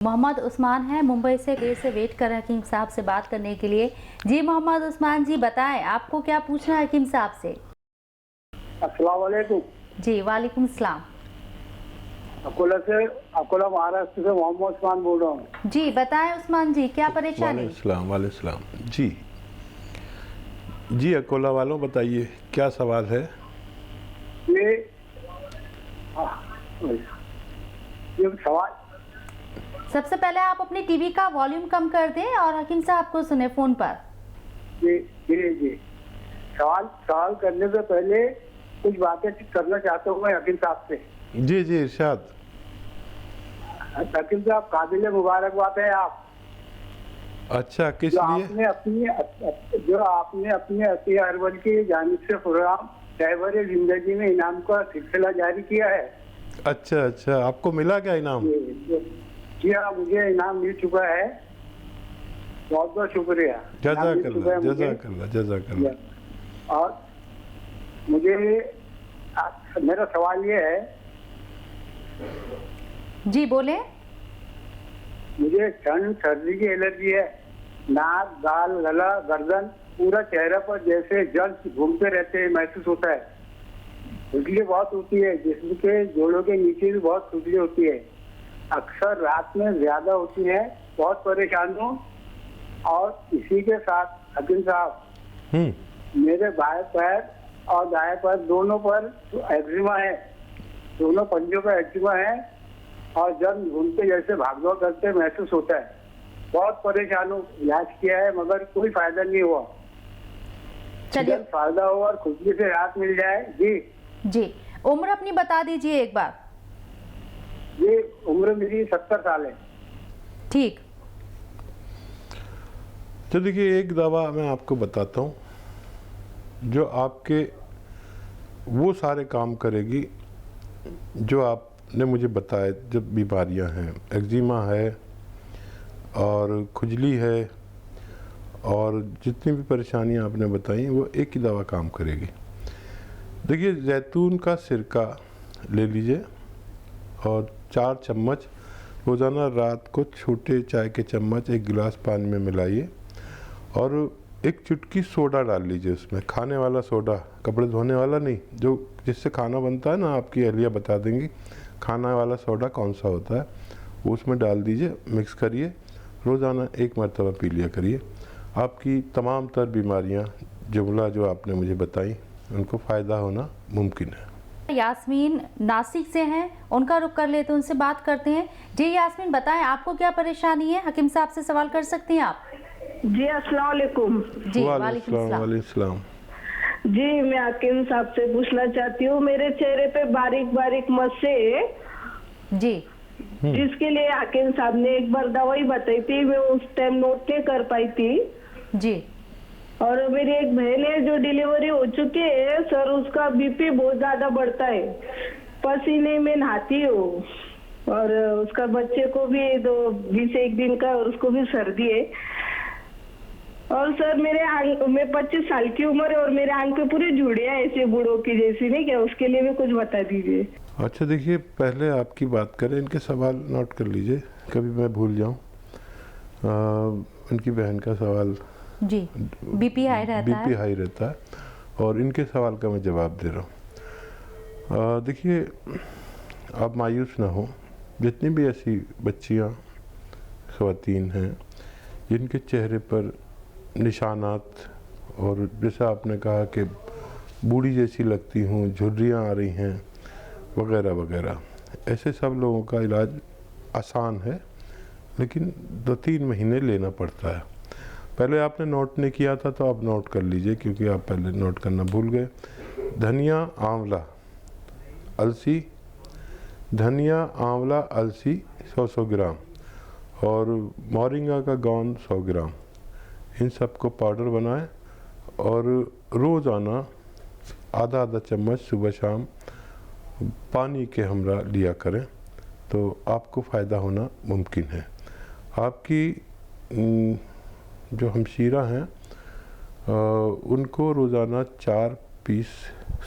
मोहम्मद उस्मान है, मुंबई से देर से वेट कर रहे हैं हकीम साहब से बात करने के लिए। जी मोहम्मद उस्मान जी बताएं, आपको क्या पूछना है हकीम साहब से? अस्सलाम वालेकुम। जी वालेकुम सलाम। अकोला महाराष्ट्र से मोहम्मद उस्मान बोल रहा हूँ। जी बताएं उस्मान जी, क्या परेशानी? वालेकुम सलाम। जी अकोला वालों बताइए क्या सवाल है? ये सवाल, सबसे पहले आप अपनी टीवी का वॉल्यूम कम कर दें और हकीम साहब को सुने फोन पर। जी जी जी सवाल करने से पहले कुछ बातें करना चाहता हूँ मैं हकीम साहब से। जी जी इरशाद। हकीम साहब काबिल मुबारकबाद है आप। अच्छा, किस लिए? आपने अपने अतिया अरवल की जानिब से प्रोग्राम ड्राइवर जिंदगी में इनाम का सिलसिला जारी किया है। अच्छा, आपको मिला क्या इनाम? जी हाँ, मुझे इनाम मिल चुका है। बहुत बहुत शुक्रिया। जज़ाकल्लाह। और मुझे मेरा सवाल ये है। जी बोले। मुझे ठंड सर्दी की एलर्जी है। नाक, गाल, गला, गर्दन, पूरा चेहरा पर जैसे जल्द घूमते रहते हैं महसूस होता है। खुजली बहुत होती है, जिस्म के जोड़ों के नीचे भी बहुत खुजली होती है। अक्सर रात में ज्यादा होती है। बहुत परेशान हूँ। और इसी के साथ हकीम साहब, मेरे बाएं पैर और दाएं पैर दोनों पर एक्जिमा है। दोनों पंजों पर एक्जिमा है और जब घूमते जैसे भागदौड़ करते महसूस होता है। बहुत परेशान हूँ। इलाज किया है मगर कोई फायदा नहीं हुआ। चलिए, फायदा हो और खुजली से राहत मिल जाए। जी उम्र अपनी बता दीजिए एक बार। ये उम्र मेरी 70 साल है। ठीक। तो देखिए, एक दवा मैं आपको बताता हूँ जो आपके वो सारे काम करेगी जो आपने मुझे बताए। जब बीमारियां हैं, एक्जिमा है और खुजली है और जितनी भी परेशानियां आपने बताई वो एक ही दवा काम करेगी। देखिए, जैतून का सिरका ले लीजिए और 4 चम्मच रोज़ाना रात को छोटे चाय के चम्मच एक गिलास पानी में मिलाइए और एक चुटकी सोडा डाल लीजिए उसमें। खाने वाला सोडा, कपड़े धोने वाला नहीं, जो जिससे खाना बनता है ना, आपकी अहलिया बता देंगी खाना वाला सोडा कौन सा होता है। वो उसमें डाल दीजिए, मिक्स करिए, रोज़ाना 1 मरतबा पी लिया करिए। आपकी तमाम तर बीमारियाँ जुमला जो आपने मुझे बताई उनको फ़ायदा होना मुमकिन है। यास्मीन नासिक से हैं, उनका रुख कर लेते, उनसे बात करते हैं। जी यास्मीन बताएं, आपको क्या परेशानी है? हकीम साहब से सवाल कर सकती हैं आप। जी अस्सलाम वालेकुम। जी वालेकुम सलाम। जी मैं हकीम साहब से पूछना चाहती हूँ, मेरे चेहरे पे बारीक बारीक मस्से जी, जिसके लिए हकीम साहब ने एक बार दवाई बताई थी, मैं उस टाइम नोट नहीं कर पाई थी। जी। और मेरी एक बहन है जो डिलीवरी हो चुकी है सर, उसका बीपी बहुत ज्यादा बढ़ता है। पसीने में नहाती हूँ और उसका बच्चे को भी 21 दिन का, और उसको भी सर्दी है। और सर मैं 25 साल की उम्र है और मेरे आंख पे पूरी झुर्रियां ऐसे बूढ़ों की जैसी, नहीं क्या? उसके लिए भी कुछ बता दीजिए। अच्छा देखिए, पहले आपकी बात करें, इनके सवाल नोट कर लीजिए, कभी मैं भूल जाऊं। इनकी बहन का सवाल जी, बीपी हाई रहता है और इनके सवाल का मैं जवाब दे रहा हूँ। देखिए, आप मायूस ना हो। जितनी भी ऐसी बच्चियाँ, ख़वातीन हैं जिनके चेहरे पर निशानात, और जैसा आपने कहा कि बूढ़ी जैसी लगती हूँ, झुर्रियाँ आ रही हैं वगैरह वगैरह, ऐसे सब लोगों का इलाज आसान है, लेकिन 2-3 महीने लेना पड़ता है। पहले आपने नोट नहीं किया था तो आप नोट कर लीजिए, क्योंकि आप पहले नोट करना भूल गए। धनिया, आंवला, अलसी, धनिया, आंवला, अलसी 100-100 ग्राम और मोरिंगा का गौंद 100 ग्राम, इन सबको पाउडर बनाएं और रोज़ाना आधा चम्मच सुबह शाम पानी के हमरा लिया करें तो आपको फ़ायदा होना मुमकिन है। आपकी जो हमशीरा हैं उनको रोज़ाना 4 पीस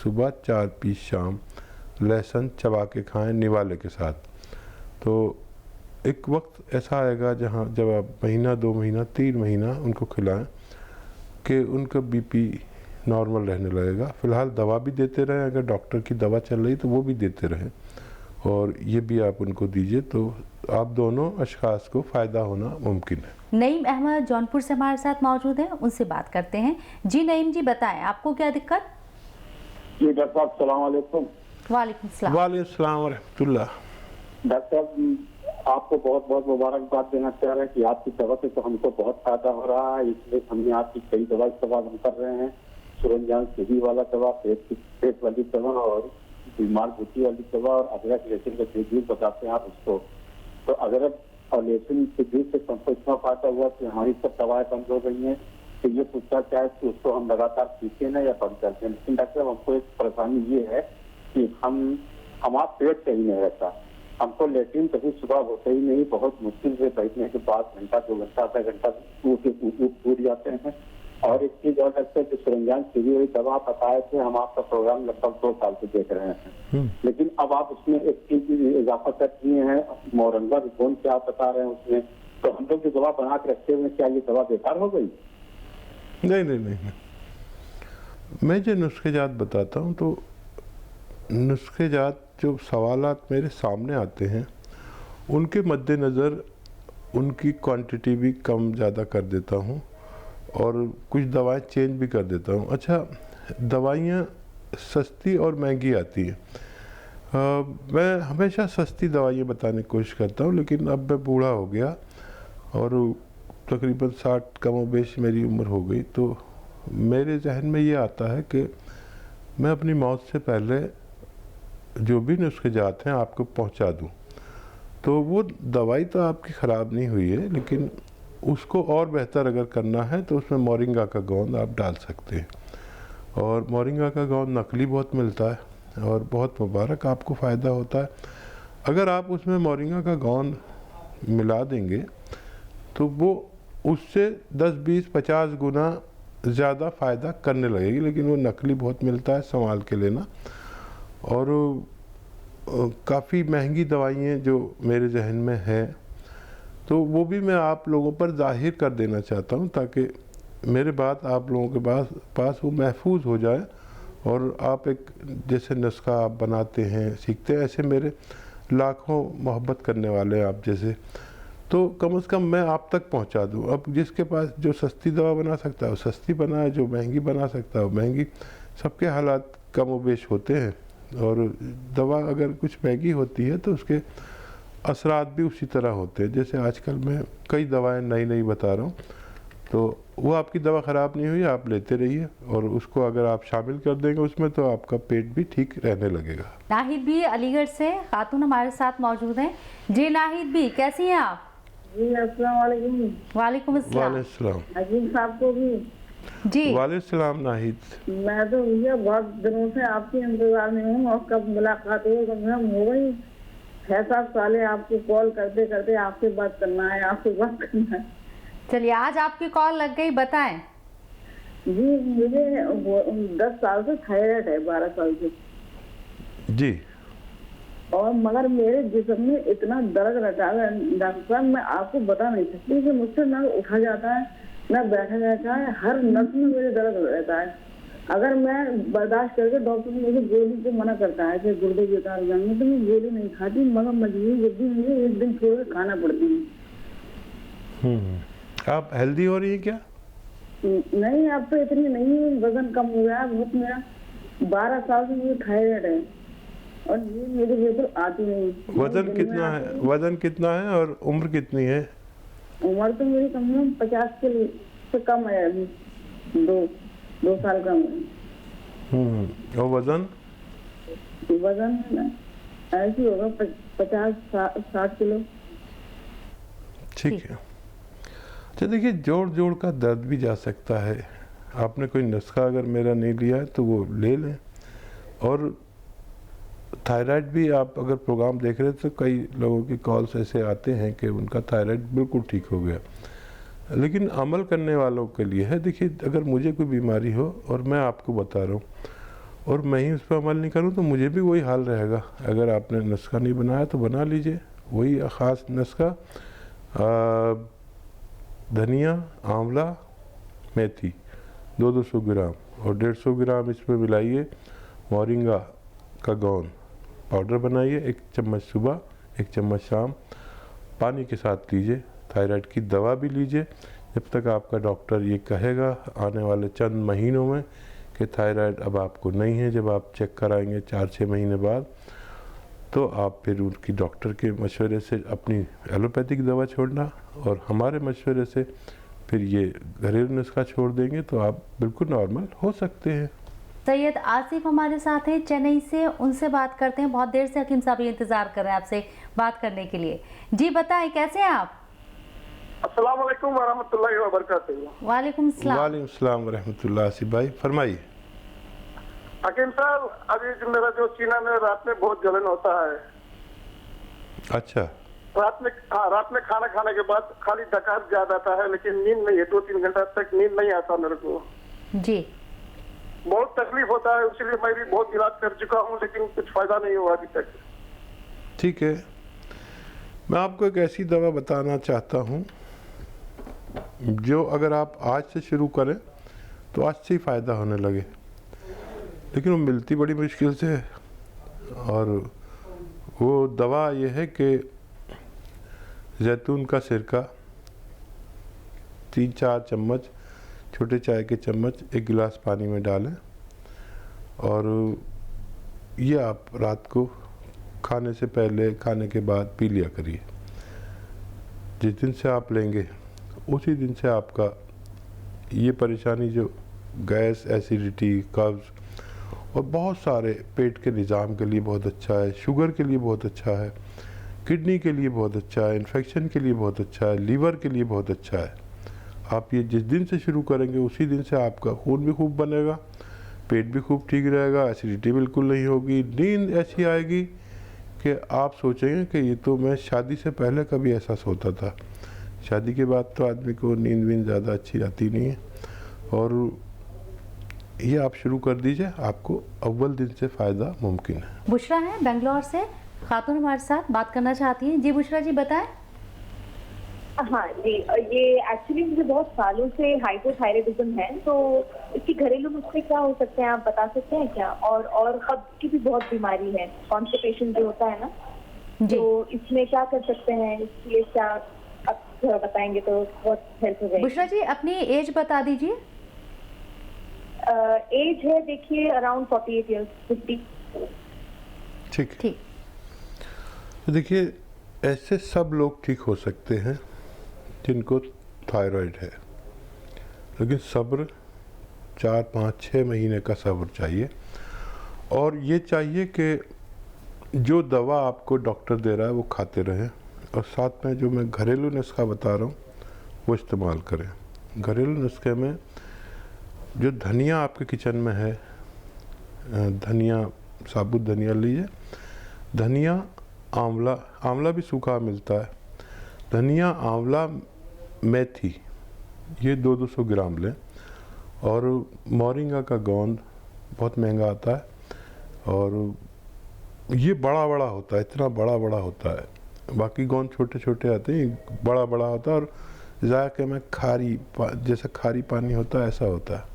सुबह, 4 पीस शाम लहसुन चबा के खाएं निवाले के साथ, तो एक वक्त ऐसा आएगा जहाँ जब आप महीना 2 महीना 3 महीना उनको खिलाएं कि उनका बीपी नॉर्मल रहने लगेगा। फ़िलहाल दवा भी देते रहें, अगर डॉक्टर की दवा चल रही तो वो भी देते रहें और ये भी आप उनको दीजिए, तो आप दोनों अशख़ास को फ़ायदा होना मुमकिन है। नईम अहमद जौनपुर से हमारे साथ मौजूद हैं, उनसे बात करते हैं। जी नईम जी, बताएं आपको क्या दिक्कत? जी डॉक्टर साहब, सलाम वालेकुम। वालेकुम सलाम। वालेकुम सलाम व रहमतुल्लाह। डॉक्टर साहब, आपको बहुत बहुत मुबारकबाद देना चाह रहे हैं कि आपकी दवा से तो हमको बहुत फायदा हो रहा है, इसलिए हमने आपकी कई दवा इस्तेमाल हम कर रहे हैं। सुरंजान सीधी वाला दवा, पेट वाली दवा और बीमार बूटी वाली दवा और अदरक लहसुन का जूस बताते हैं आप उसको। तो अदरक और लहसुन के जूस से हमको इतना फायदा हुआ कि हमारी सब दवाएं बंद हो गई हैं। तो ये पूछना चाहे कि उसको हम लगातार पीते ना या बंद करते हैं। लेकिन डॉक्टर साहब, हमको एक परेशानी ये है कि हमारा पेट सही नहीं रहता। हमको लेट्रिन कभी सुबह होते ही नहीं, बहुत मुश्किल से बैठने के बाद घंटा 2 घंटा आधा घंटा टूट जाते हैं। और एक चीज और लगता है कि सुरंजान सीधी हुई दवा आप बताए थे, हम आपका प्रोग्राम लगभग 2 साल से देख रहे हैं, लेकिन अब आप उसमें एक चीज इजाफा कर दिए हैं, मोरंगा रिबोन क्या आप बता रहे हैं उसमें। तो हम लोग जो दवा बना के रखते हुए, क्या ये दवा बेकार हो गई? नहीं, मैं जो नुस्खेजात बताता हूँ तो नुस्खेजात जो सवालात मेरे सामने आते हैं उनके मद्देनज़र उनकी क्वांटिटी भी कम ज़्यादा कर देता हूँ और कुछ दवाएं चेंज भी कर देता हूँ। अच्छा, दवाइयाँ सस्ती और महंगी आती हैं। मैं हमेशा सस्ती दवाइयाँ बताने की कोशिश करता हूँ, लेकिन अब मैं बूढ़ा हो गया और तकरीबन 60 कमोबेश मेरी उम्र हो गई, तो मेरे जहन में ये आता है कि मैं अपनी मौत से पहले जो भी नुस्खेजात हैं आपको पहुंचा दूं। तो वो दवाई तो आपकी ख़राब नहीं हुई है, लेकिन उसको और बेहतर अगर करना है तो उसमें मोरिंगा का गोंद आप डाल सकते हैं। और मोरिंगा का गोंद नकली बहुत मिलता है और बहुत मुबारक, आपको फ़ायदा होता है। अगर आप उसमें मोरिंगा का गोंद मिला देंगे तो वो उससे 10, 20, 50 गुना ज़्यादा फ़ायदा करने लगेगी, लेकिन वो नकली बहुत मिलता है, संभाल के लेना। और काफ़ी महंगी दवाइयाँ जो मेरे जहन में हैं तो वो भी मैं आप लोगों पर ज़ाहिर कर देना चाहता हूँ, ताकि मेरे बात आप लोगों के पास वो महफूज हो जाए और आप एक जैसे नुस्खा आप बनाते हैं, सीखते हैं, ऐसे मेरे लाखों मोहब्बत करने वाले हैं आप जैसे, तो कम से कम मैं आप तक पहुंचा दूं। अब जिसके पास जो सस्ती दवा बना सकता है वो सस्ती बनाए, जो महंगी बना सकता है वो महंगी। सबके हालात कम बेश होते हैं और दवा अगर कुछ महंगी होती है तो उसके असरात भी उसी तरह होते हैं। जैसे आजकल मैं कई दवाएं नई बता रहा हूँ, तो वो आपकी दवा ख़राब नहीं हुई, आप लेते रहिए और उसको अगर आप शामिल कर देंगे उसमें तो आपका पेट भी ठीक रहने लगेगा। नाहिद भी अलीगढ़ से खातून हमारे साथ मौजूद हैं। जी नाहिद भी, कैसी हैं आप? जी अस्सलाम वालेकुम। वालेकुम अस्सलाम। वालेकुम अजीम साहब को भी जी। वालेकुम नाहिद। मैं तो भैया बहुत दिनों से आपके इंतजार में हूँ और कब मुलाकात हो, कम से कम हो गई 6-7 साल आपको कॉल करते करते आपसे बात करना है। चलिए, आज आपकी कॉल लग गई, बताएं। जी, मुझे 10 साल से थायराइड है, 12 साल से जी। और मगर मेरे जिस्म में इतना दर्द रहता है डॉक्टर साहब, मैं आपको बता नहीं सकती कि मुझसे ना उठा जाता है ना बैठा जाता है, हर नस में मेरे दर्द रहता है। अगर मैं बर्दाश्त करके डॉक्टर मुझे गोली को मना करता है कि गुर्दे बेकार जाएंगे, तो मैं गोली नहीं खाती, मगर मजबूरी जब मुझे एक दिन छोड़ के खाना पड़ती है। आप हेल्दी हो रही है क्या? नहीं, अब तो इतनी नहीं, वजन कम हो गया बहुत मेरा। 12 साल से मुझे थायराइड है और ये मेरे बिल्कुल आती नहीं। वजन कितना है? वजन कितना है और उम्र कितनी है? उम्र तो मेरी कम से कम 50 से कम है, अभी 2 साल कम है। और वजन ऐसी होगा 50-60 किलो। ठीक है। अच्छा देखिए, जोड़ का दर्द भी जा सकता है। आपने कोई नुस्खा अगर मेरा नहीं लिया है तो वो ले लें। और थायराइड भी आप अगर प्रोग्राम देख रहे हैं तो कई लोगों की कॉल्स ऐसे आते हैं कि उनका थायराइड बिल्कुल ठीक हो गया, लेकिन अमल करने वालों के लिए है। देखिए, अगर मुझे कोई बीमारी हो और मैं आपको बता रहा हूँ और मैं ही उस पर अमल नहीं करूँ तो मुझे भी वही हाल रहेगा। अगर आपने नुस्खा नहीं बनाया तो बना लीजिए, वही ख़ास नुस्खा, धनिया, आंवला, मेथी 200 ग्राम और 150 ग्राम इसमें मिलाइए मोरिंगा का गोंद पाउडर बनाइए। 1 चम्मच सुबह, 1 चम्मच शाम, पानी के साथ लीजिए। थायराइड की दवा भी लीजिए जब तक आपका डॉक्टर ये कहेगा आने वाले चंद महीनों में कि थायराइड अब आपको नहीं है। जब आप चेक कराएंगे 4-6 महीने बाद, तो आप फिर उनकी डॉक्टर के मशवरे से अपनी एलोपैथिक दवा छोड़ना और हमारे मशवरे से फिर ये घरेलू नुस्खा छोड़ देंगे तो आप बिल्कुल नॉर्मल हो सकते हैं। सैयद आसिफ हमारे साथ हैं चेन्नई से, उनसे बात करते हैं। बहुत देर से हकीम साहब ये इंतजार कर रहे हैं आपसे बात करने के लिए। जी बताएं, कैसे हैं आप? अस्सलाम वालेकुम वरहमतुल्लाहि वबरकातुहू। वालेकुम सलाम। वालेकुम सलाम वरहमतुल्लाह। आसिफ भाई फरमाइए। हकीम साहब, अभी जो मेरा जो सीना में रात में बहुत जलन होता है। अच्छा, रात में खाना खाने के बाद खाली डकार ज्यादा आता है, लेकिन नींद नहीं है। 2-3 घंटा तक नींद नहीं आता मेरे को। जी, बहुत तकलीफ होता है, इसलिए मैं भी बहुत इलाज कर चुका हूँ, लेकिन कुछ फायदा नहीं हुआ अभी तक। ठीक है, मैं आपको एक ऐसी दवा बताना चाहता हूँ जो अगर आप आज से शुरू करें तो आज से ही फ़ायदा होने लगे, लेकिन वो मिलती बड़ी मुश्किल से है। और वो दवा ये है कि जैतून का सिरका 3-4 चम्मच, छोटे चाय के चम्मच 1 गिलास पानी में डालें और ये आप रात को खाने से पहले, खाने के बाद पी लिया करिए। जिस दिन से आप लेंगे उसी दिन से आपका ये परेशानी जो गैस, एसिडिटी, कब्ज़ और बहुत सारे पेट के निज़ाम के लिए बहुत अच्छा है, शुगर के लिए बहुत अच्छा है, किडनी के लिए बहुत अच्छा है, इन्फेक्शन के लिए बहुत अच्छा है, लीवर के लिए बहुत अच्छा है। आप ये जिस दिन से शुरू करेंगे उसी दिन से आपका खून भी खूब बनेगा, पेट भी खूब ठीक रहेगा, एसिडिटी बिल्कुल नहीं होगी, नींद ऐसी आएगी कि आप सोचेंगे कि ये तो मैं शादी से पहले कभी ऐसा सोता था। शादी के बाद तो आदमी को नींद वींद ज़्यादा अच्छी आती नहीं है। और ये आप शुरू कर दीजिए, आपको अव्वल दिन से फ़ायदा मुमकिन है। बुशरा है बेंगलोर से, खातून हमारे साथ बात करना चाहती हैं। जी बुशरा जी बताएं। हाँ जी, ये एक्चुअली मुझे बहुत सालों से हाइपोथायराइडिज्म है, तो इसकी घरेलू नुस्खे क्या हो सकते हैं, आप बता सकते हैं क्या? और कब्ज की भी बहुत बीमारी है, कॉन्स्टिपेशन जो होता है ना, जी, तो इसमें क्या कर सकते हैं? इसलिए क्या आप थोड़ा बताएंगे तो बहुत हेल्प हो जाएगी। बुशरा जी अपनी एज बता दीजिए। एज है देखिए अराउंड 48 ईयर्स, 50। ठीक। ठीक, तो देखिए, ऐसे सब लोग ठीक हो सकते हैं जिनको थायराइड है, लेकिन सब्र 4-5-6 महीने का सब्र चाहिए। और ये चाहिए कि जो दवा आपको डॉक्टर दे रहा है वो खाते रहें और साथ में जो मैं घरेलू नुस्खा बता रहा हूँ वो इस्तेमाल करें। घरेलू नुस्खे में जो धनिया आपके किचन में है, धनिया, साबुत धनिया लीजिए, धनिया, आंवला भी सूखा मिलता है, धनिया, आंवला, मेथी, ये 200 ग्राम लें। और मोरिंगा का गोंद बहुत महंगा आता है और ये बड़ा बड़ा होता है, इतना बड़ा बड़ा होता है। बाकी गोंद छोटे छोटे आते हैं, बड़ा बड़ा होता है और जायके में जैसा खारी पानी होता है ऐसा होता है।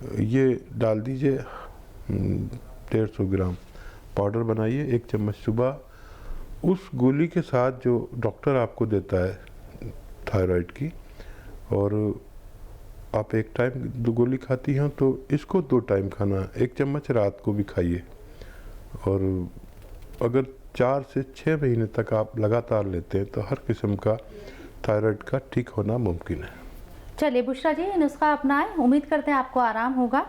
ये डाल दीजिए 150 ग्राम, पाउडर बनाइए, 1 चम्मच सुबह। उस गोली के साथ जो डॉक्टर आपको देता है थायराइड की, और आप एक टाइम 2 गोली खाती हैं तो इसको 2 टाइम खाना, 1 चम्मच रात को भी खाइए। और अगर 4 से 6 महीने तक आप लगातार लेते हैं तो हर किस्म का थायराइड का ठीक होना मुमकिन है। चलिए बुशरा जी नुस्खा अपनाएं, उम्मीद करते हैं आपको आराम होगा।